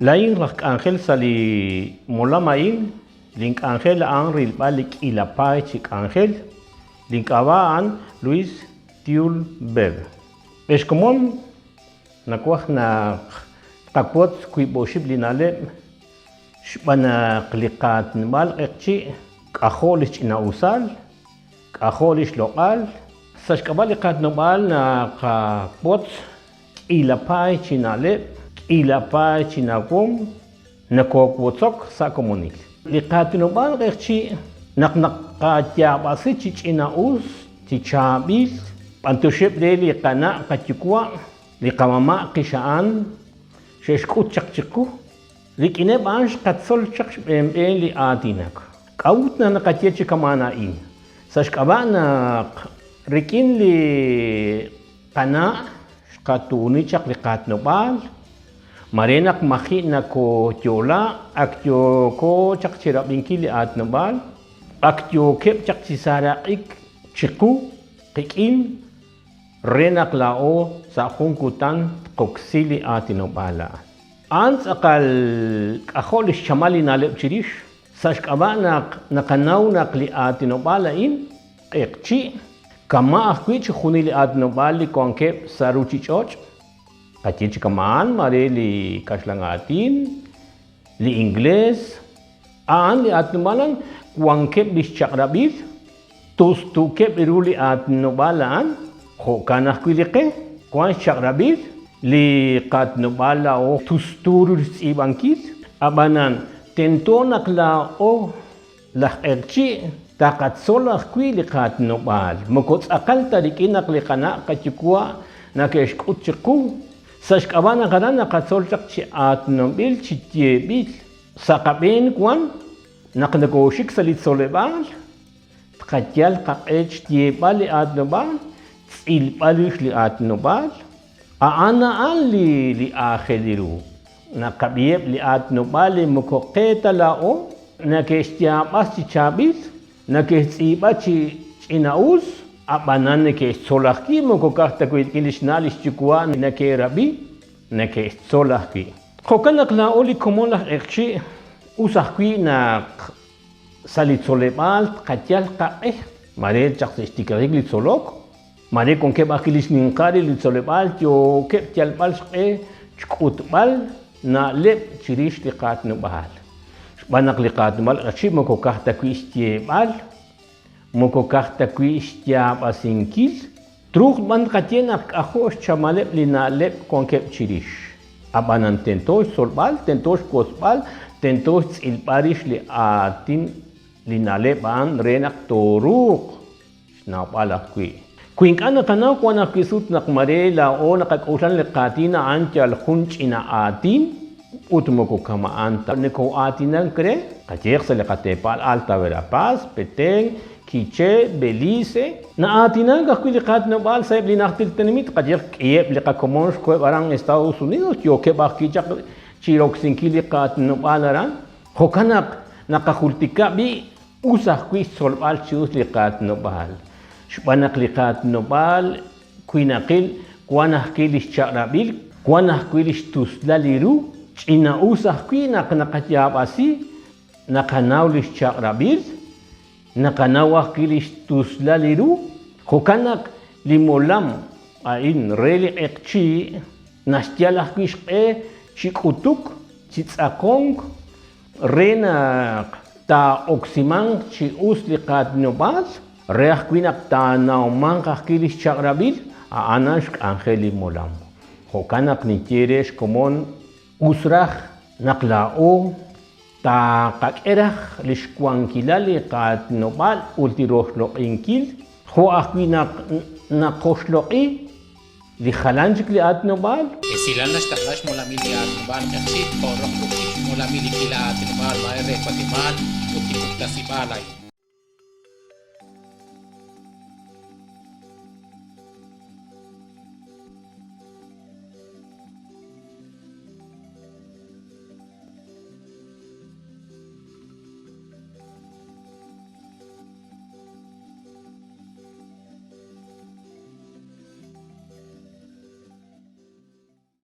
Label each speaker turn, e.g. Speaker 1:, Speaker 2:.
Speaker 1: Lain rak ángel sali molamain, link ángel anril balik ilapay chik ángel, link abaan Luis Tiul Beb. Eskomon nakuah na kakpot kui boshib linale, shbana klikat nbal ekchi, kaholish inausal, kaholish lokal, sashkabalikat nbal na kakpot ilapay chinale, ilapay chinakom nakokwotsok sa komunil. Liqatinobal qeqchi naqnaqatyabasi chichinaus chichabil pantushep de liqana qatikwa liqamama qishaan sheshkut chaqchiku liqine bansh qatsol chaqsh bemben li atinak qawtna naqatyechi kamana in sashkabana rikin li qana qatuni chaq liqatnobal Marenak mahi na ko tiola, aktyo ko chak chirabinkili at nabal, aktyo kep chak sisara ik chiku, kikin, renak lao sa hungkutan koksili at nabala. Ans akal kaholis chamali na lepchirish, sashkaba nakanaw nakli at nabala in, ekchi, kama akwich hunili at nabali ko ang kep sa ruchichoch, Kacich kaman mare li kaslangatin, li Ingles, li atnumalan kuangkep li chakrabir, tus tukep iruli atnubalan, ho kanah kuilike, kuang chakrabir, li katnubala o tusturus ibankit, abanan tentonak la o lah erchi, takat solah kuili katnubal, mukots akal tarikinak li kana kachikwa na keshkut chiku, Sashkabana karana katsolchak chi atnombil chi tiebil sakaben kwan naknagoshik salit solebal tkatyal kakech tiebal li atnobal tsilbalish li atnobal aana an li akheliru nakabieb li atnobal li mukoketa lao nakestiabas chi chabil nakestiba chi inaus Abanan ke solaki mo ko kahta ko ilisnalis chukwa na ke rabi na ke solaki. Kokanak la oli komola ekchi usakwi na salit solebal katyal ka mare chak stikarig lit solok mare kon ke bakilis ninkari lit solebal yo ke tyalbal chkutbal na lep chirish liqat no bahal. Banak liqat mal ekchi mo ko kahta ko istiebal Moko kahta kuistya pasinkil, truk man katyenak ahos chamalep linalep konkep chirish. Abanan tentosh solbal, tentosh kosbal, tentosh ilparish li atin linalep an renak toruk. Napalak kui. Kuing kana kanaw kwa nakisut nakmarela o nakakausan lekatina antyal hunch ina atin, utmoko kama anta. Neko atinan kre, kajek sa lekatepal alta verapaz, peteng, Kiche, Belize, na atinan kakulikat na bal sa iblinaktil tenimit kajek iep lika komons ko barang Estados Unidos yo ke bakichak chirok sinkilikat na balaran hokanak nakakultika bi usah kuis solbal chius likat na bal shbanak likat na bal kuinakil kuanah kilis charabil kuanah kilis tuslaliru china usah kuinak nakajabasi nakanaulis charabil Nakanawah kilis tuslaliru, hokanak limolam ain reli ekchi nastialah kish chikutuk chitsakong rena ta oksimang chi uslikat nobal reah kwinak ta naumang kilis chakrabil aanash angeli molam. Hokanak ni tieres komon usrah naklao Ta kakerah liskuang kilali kat nobal ultiroh lo inkil ho akwi na kosloki li khalanjik li at nobal
Speaker 2: Esilanas taklash molamili at nobal kachit korok lukish molamili kila at nobal maere patimal utikuk tasibalay